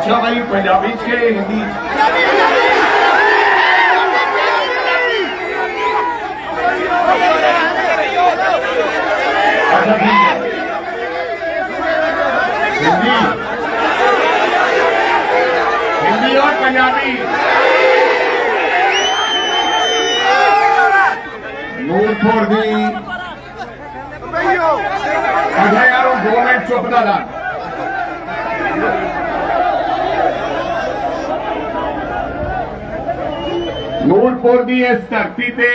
अच्छा भाई पंजाबी च के हिंदी अच्छा ठीक है हिंदी हिंदी और पंजाबी नूरपुर दी अच्छा यार 2 मिनट चुप दा ला नूरपुर दी इस धरती ते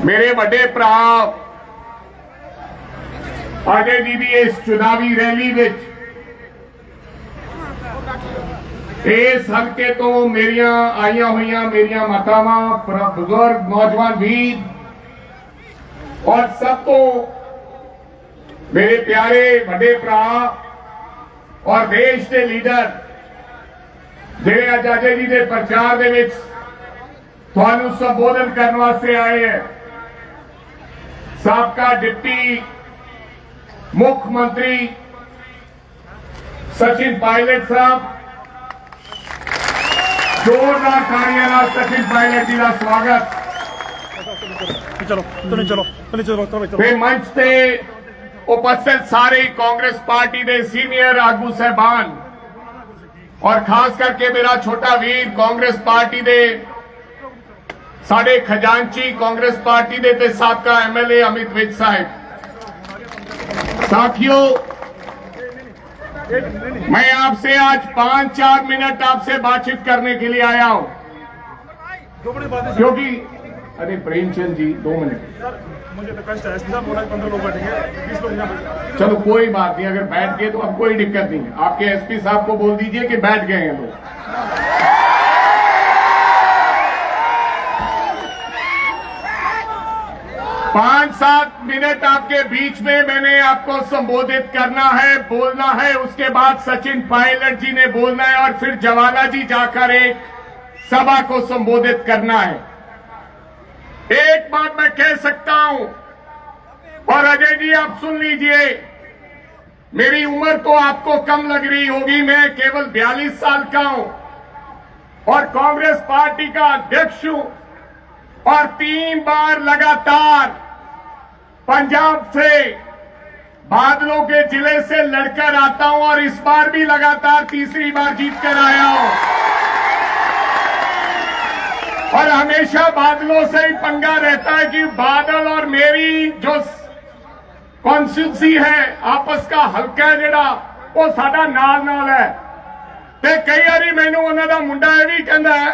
मेरे बड़े भरा अजय जी की इस चुनावी रैली विच इस हल्के तो मेरिया आईया हुई मेरिया मातावां बुजुर्ग नौजवान वीर और सब तो मेरे प्यारे बड़े भरा और देश के लीडर जिहड़े अज अजय जी के प्रचार दे विच तुहानूं संबोधन करने वास्ते आए हैं। साबका डिप्टी मुख्यमंत्री सचिन पायलट साहब जोरदार तालियां नाल सचिन पायलट जी का स्वागत। चलो मंच से उपस्थित सारे कांग्रेस पार्टी के सीनियर आगू साहबान और खास करके मेरा छोटा वीर कांग्रेस पार्टी दे साडे खजांची कांग्रेस पार्टी दे ते साबका एमएलए अमित विज साहब। साथियों मैं आपसे आज 5-4 मिनट आपसे बातचीत करने के लिए आया हूं क्योंकि अरे प्रेमचंद जी 2 मिनट मुझे तो कष्ट है 15 लोग बैठेंगे 20 लोग चलो कोई बात नहीं अगर बैठ गए तो अब कोई दिक्कत नहीं है। आपके एसपी साहब को बोल दीजिए कि बैठ गए हैं लोग। 5-7 मिनट आपके बीच में मैंने आपको संबोधित करना है बोलना है उसके बाद सचिन पायलट जी ने बोलना है और फिर जवाला जी जाकर एक सभा को संबोधित करना है। एक बात मैं कह सकता हूं और अजय जी आप सुन लीजिए मेरी उम्र तो आपको कम लग रही होगी मैं केवल 42 साल का हूं और कांग्रेस पार्टी का अध्यक्ष हूं और 3 बार लगातार पंजाब से बादलों के जिले से लड़कर आता हूं और इस बार भी लगातार तीसरी बार जीत कर आया हूं और हमेशा बादलों से ही पंगा रहता है कि बादल और मेरी जो कॉन्स्टिट्यूंसी है आपस का हल्का है जिहड़ा वो साडा नाल नाल है ते कई बारी मैनूं उन्हां दा मुंडा ये भी कहंदा है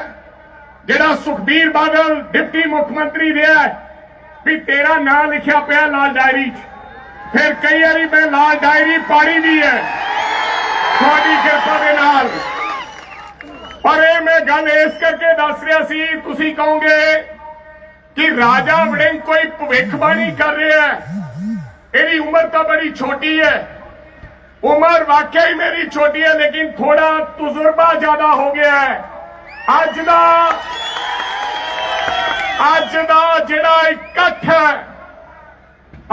जिहड़ा सुखबीर बादल डिप्टी मुख्यमंत्री रहा है भी तेरा नाम लिखा पिया लाल डायरी फिर कई बारी मैं लाल डायरी पाड़ी भी है थोड़ी किरपा दे नाल पर ये मैं गल इस करके दस रहा सी तुसी कहोगे कि राजा वड़िंग कोई भविष्यवाणी कर रहा है मेरी उम्र तो बड़ी छोटी है उम्र वाकई मेरी छोटी है लेकिन थोड़ा तजुर्बा ज्यादा हो गया है। अज दा जिहड़ा इकट्ठ है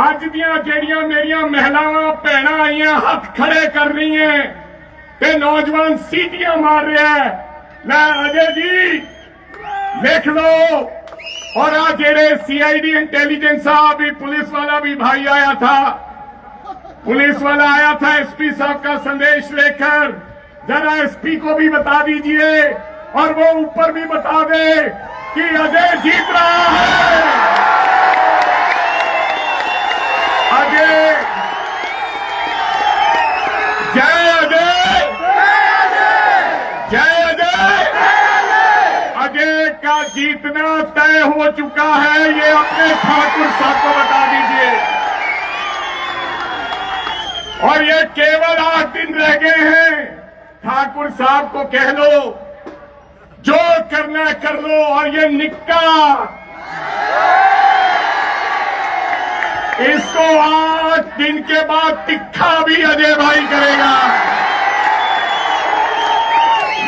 अज दियां जिहड़ियां मेरियां महिलावां भैणां आईयां हथ खड़े कर रही हैं ते नौजवान सीटियां मार रहे हैं मैं अजय जी लिख लो और आज जेड़े सीआईडी इंटेलिजेंस भी पुलिस वाला भी भाई आया था पुलिस वाला आया था एसपी साहब का संदेश लेकर जरा एसपी को भी बता दीजिए और वो ऊपर भी बता दे कि अजय जीत रहा है। अजय जय अजय जय अजय अजय का जीतना तय हो चुका है ये अपने ठाकुर साहब को बता दीजिए और ये केवल 8 दिन रह गए हैं। ठाकुर साहब को कह लो जो करना कर लो और ये निक्का इसको 8 दिन के बाद तिखा भी अजय भाई करेगा।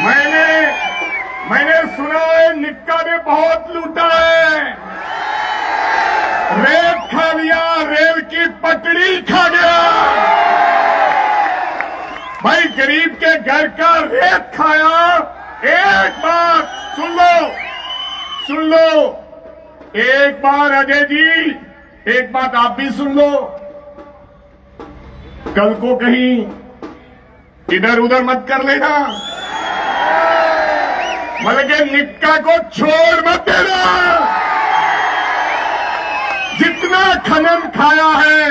मैंने सुना है निक्का ने बहुत लूटा है रेल खा लिया रेल की पटरी खा गया गरीब के घर का रेत खाया। एक बात सुन लो, एक बार अजय जी, एक बात आप भी सुन लो। कल को कहीं इधर उधर मत कर लेना, मतलब के निक्का को छोड़ मत देना। जितना खनन खाया है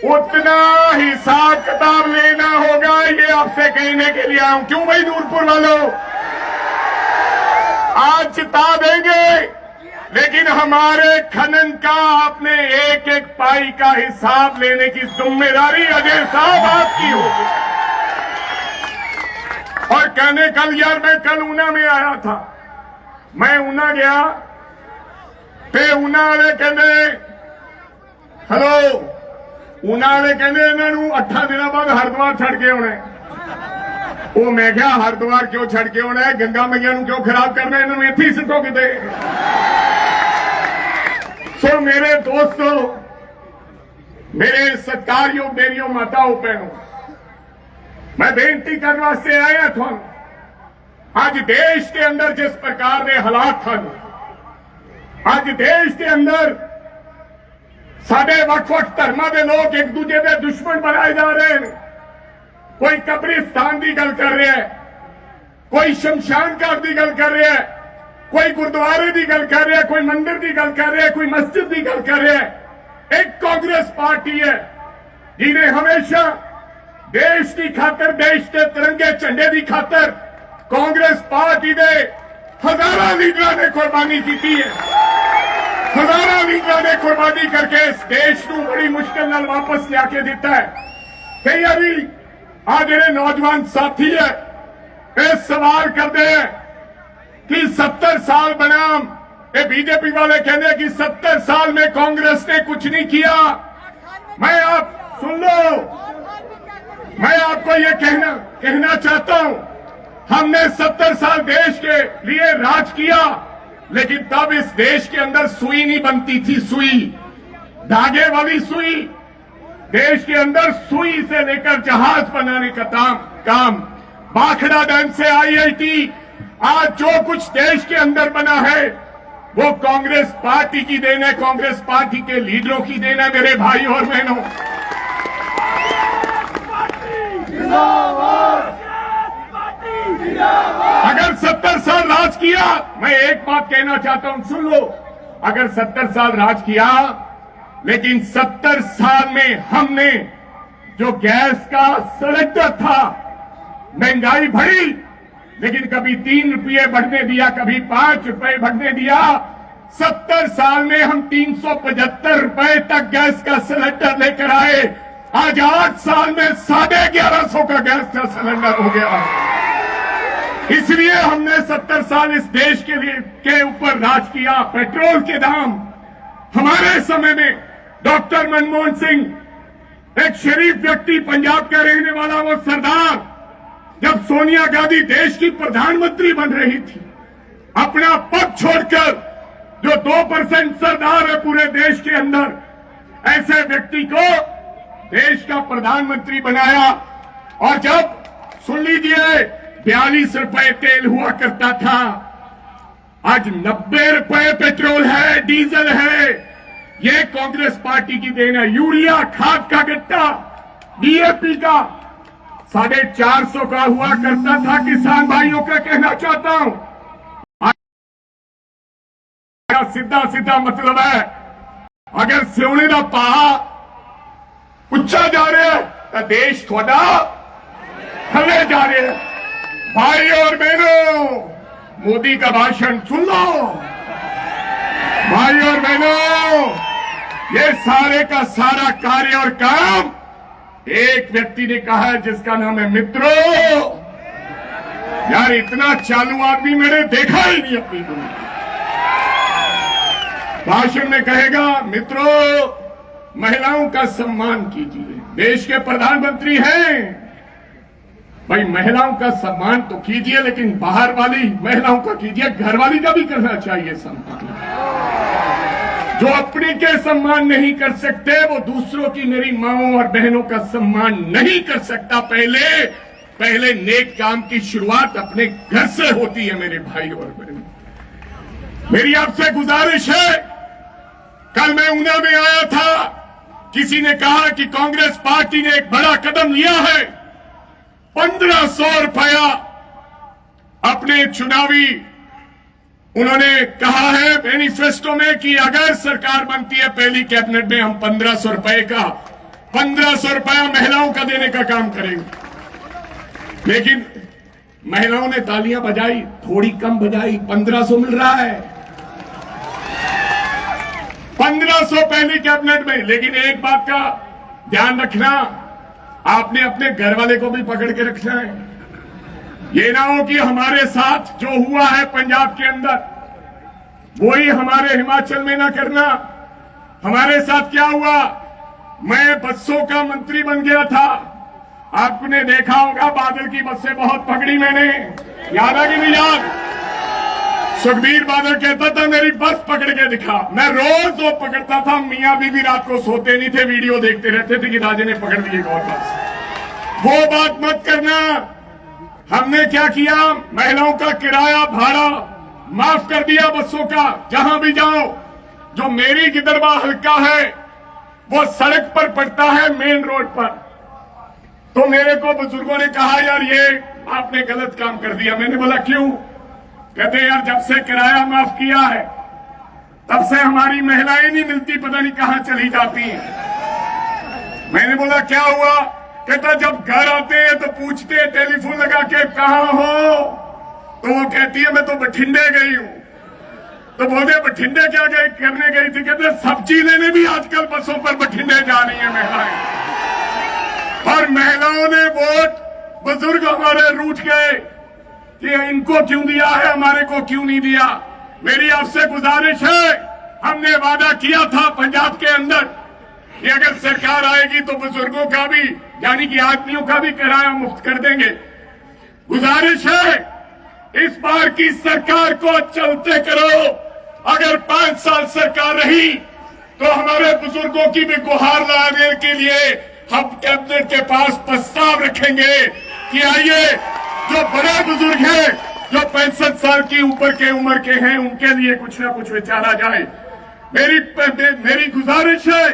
उतना हिसाब किताब लेना होगा, ये आपसे कहने के लिए आऊं। क्यों भाई नूरपुर वालों, आज चिता देंगे, लेकिन हमारे खनन का आपने एक एक पाई का हिसाब लेने की जिम्मेदारी अजय साहब आपकी होगी। और कहने कल यार, मैं कल ऊना में आया था, मैं ऊना गया ते ऊना वाले कहने हेलो, ऊना वाले कहने इन्हों 8 दिनों बाद हरिद्वार छड़ के आना है। वो मैं क्या हरिद्वार क्यों छड़ के आना है, गंगा मैया क्यों खराब करना, इन्होंने इत्थे ही सिटो किते। सो मेरे दोस्तों, मेरे सत्कारयोग मेरियों माताओं बहनों, मैं बेनती करने वास्ते आया था। आज देश के अंदर जिस प्रकार के हालात थे, आज देश के अंदर साडे वक्-वक् धर्मां दे लोग एक दूजे के दुश्मन बनाए जा रहे हैं। कोई कब्रिस्तान की गल कर रहा है, कोई शमशान घाट की गल कर रहा है, कोई गुरुद्वारे की गल कर रहा है, कोई मंदिर की गल कर रहा है, कोई मस्जिद की गल कर रहा है। एक कांग्रेस पार्टी है जिन्हें हमेशा देश की खातर, देश के तिरंगे झंडे की खातर कांग्रेस पार्टी ने हजारों लीडरों ने कुर्बानी की है। हजारों लीडरों ने कुर्बानी करके इस देश को बड़ी मुश्किल नाल वापस लिया दिता है। कई बारी आ जिहड़े नौजवान साथी है ये सवाल करते हैं कि 70 साल बनाम, ये बीजेपी वाले कहते हैं कि 70 साल में कांग्रेस ने कुछ नहीं किया। मैं आप सुन लो, मैं आपको ये कहना चाहता हूं, हमने 70 साल देश के लिए राज किया, लेकिन तब इस देश के अंदर सुई नहीं बनती थी, सुई, धागे वाली सुई। देश के अंदर सुई से लेकर जहाज बनाने का काम भाखड़ा डैम से IIT, आज जो कुछ देश के अंदर बना है वो कांग्रेस पार्टी की देन है, कांग्रेस पार्टी के लीडरों की देन है। मेरे भाई और बहनों, अगर 70 साल राज किया, मैं एक बात कहना चाहता हूं, सुन लो, अगर 70 साल राज किया, लेकिन 70 साल में हमने जो गैस का सिलेंडर था, महंगाई बढ़ी, लेकिन कभी 3 रुपये बढ़ने दिया, कभी 5 रुपए बढ़ने दिया। 70 साल में हम 375 रुपए तक गैस का सिलेंडर लेकर आए। आज 8 साल में 1150 का गैस का सिलेंडर हो गया। इसलिए हमने 70 साल इस देश के ऊपर राज किया। पेट्रोल के दाम हमारे समय में डॉक्टर मनमोहन सिंह, एक शरीफ व्यक्ति, पंजाब का रहने वाला वो सरदार, जब सोनिया गांधी देश की प्रधानमंत्री बन रही थी, अपना पद छोड़कर, जो 2% सरदार है पूरे देश के अंदर, ऐसे व्यक्ति को देश का प्रधानमंत्री बनाया। और जब सुन लीजिए 42 रुपए तेल हुआ करता था, आज 90 रुपए पेट्रोल है, डीजल है। ये कांग्रेस पार्टी की देन है। यूरिया खाद का गट्टा DAP का 450 का हुआ करता था। किसान भाइयों का कहना चाहता हूं, सीधा सीधा मतलब है, अगर सोने का भाव उच्चा जा रहा है तो देश थोड़ा थले जा रहा है। भाई और बहनों, मोदी का भाषण सुन लो। भाई और बहनों, ये सारे का सारा कार्य और काम एक व्यक्ति ने कहा है, जिसका नाम है मित्रों। यार, इतना चालू आदमी मैंने देखा ही नहीं अपनी दुनिया। भाषण में कहेगा, मित्रों, महिलाओं का सम्मान कीजिए। देश के प्रधानमंत्री हैं भाई, महिलाओं का सम्मान तो कीजिए, लेकिन बाहर वाली महिलाओं का कीजिए, घरवाली का भी करना चाहिए सम्मान। जो अपने के सम्मान नहीं कर सकते, वो दूसरों की, मेरी माओं और बहनों का सम्मान नहीं कर सकता। पहले पहले नेक काम की शुरुआत अपने घर से होती है मेरे भाई और बहन। मेरी आपसे गुजारिश है, कल मैं ऊना में आया था, किसी ने कहा कि कांग्रेस पार्टी ने एक बड़ा कदम लिया है, 1500 रुपया अपने चुनावी उन्होंने कहा है मैनिफेस्टो में कि अगर सरकार बनती है पहली कैबिनेट में हम 1500 रुपए का 1500 रुपया महिलाओं का देने का काम करेंगे। लेकिन महिलाओं ने तालियां बजाई, थोड़ी कम बजाई, 1500 मिल रहा है 1500 पहली कैबिनेट में। लेकिन एक बात का ध्यान रखना, आपने अपने घर वाले को भी पकड़ के रखना है। ये ना हो कि हमारे साथ जो हुआ है पंजाब के अंदर वही हमारे हिमाचल में ना करना। हमारे साथ क्या हुआ, मैं बसों का मंत्री बन गया था, आपने देखा होगा बादल की बसें बहुत पकड़ी मैंने, याद है कि नहीं याद? सुखबीर बादल कहता था मेरी बस पकड़ के दिखा, मैं रोज वो पकड़ता था, मियां बीबी रात को सोते नहीं थे, वीडियो देखते रहते थे कि राजे ने पकड़ ली एक और बस। वो बात मत करना। हमने क्या किया, महिलाओं का किराया भाड़ा माफ कर दिया बसों का, जहां भी जाओ। जो मेरी गिदरवा हल्का है वो सड़क पर पड़ता है, मेन रोड पर। तो मेरे को बुजुर्गों ने कहा यार ये आपने गलत काम कर दिया। मैंने बोला क्यों? कहते यार जब से किराया माफ किया है तब से हमारी महिलाएं नहीं मिलती, पता नहीं कहां चली जाती हैं। मैंने बोला क्या हुआ? कहता जब घर आते हैं तो पूछते हैं टेलीफोन लगा के कहां हो, तो वो कहती है मैं तो बठिंडे गई हूं। तो बोले बठिंडे क्या गई करने गई थी? कहते सब्जी लेने भी आजकल बसों पर बठिंडे जा रही है महिलाएं। और महिलाओं ने वोट, बुजुर्ग हमारे रूठ गए कि इनको क्यों दिया है, हमारे को क्यों नहीं दिया। मेरी आपसे गुजारिश है, हमने वादा किया था पंजाब के अंदर कि अगर सरकार आएगी तो बुजुर्गों का भी यानी कि आदमियों का भी किराया मुफ्त कर देंगे। गुजारिश है इस बार की सरकार को चलते करो। अगर 5 साल सरकार रही तो हमारे बुजुर्गों की भी गुहार लाने के लिए हम कैबिनेट के पास प्रस्ताव रखेंगे कि आइए जो बड़े बुजुर्ग हैं, जो 65 साल की ऊपर के उम्र के हैं, उनके लिए कुछ ना कुछ विचारा जाए। मेरी गुजारिश है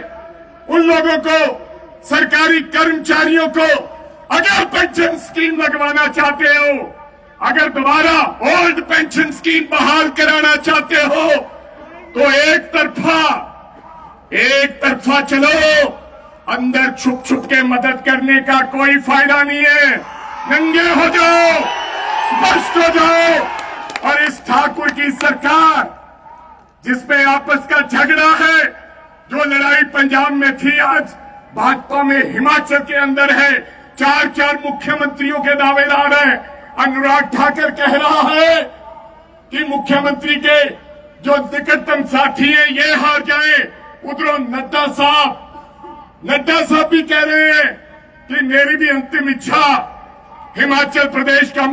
उन लोगों को, सरकारी कर्मचारियों को, अगर पेंशन स्कीम लगवाना चाहते हो, अगर दोबारा ओल्ड पेंशन स्कीम बहाल कराना चाहते हो तो एक तरफा चलो, अंदर छुप छुप के मदद करने का कोई फायदा नहीं है। नंगे हो जाओ, स्पष्ट हो जाओ। और इस ठाकुर की सरकार जिसमें आपस का झगड़ा है, जो लड़ाई पंजाब में थी आज भाजपा में हिमाचल के अंदर है, 4 मुख्यमंत्रियों के दावेदार हैं। अनुराग ठाकुर कह रहा है कि मुख्यमंत्री के जो निकटतम साथी हैं ये हार जाए। उधरों नड्डा साहब भी कह रहे हैं कि मेरी भी अंतिम इच्छा हिमाचल प्रदेश का